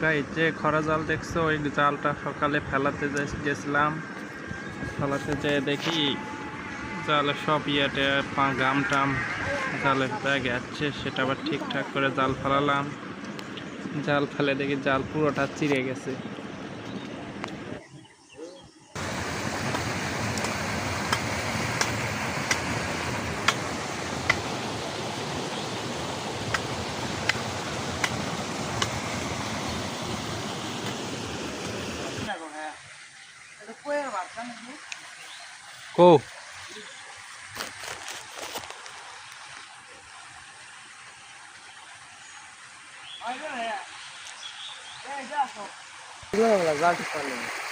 Guys যে খরা জাল দেখছো, ওই জালটা সকালে ফেলাতে গেছিলাম। ফেলাতে যেয়ে দেখি জালে সব গাম টাম জালের ভিতরে গেছে। সেটা আবার ঠিকঠাক করে জাল ফেলালাম। জাল ফেলে দেখি জাল পুরোটা চিড়ে গেছে। কো জাল ঠিক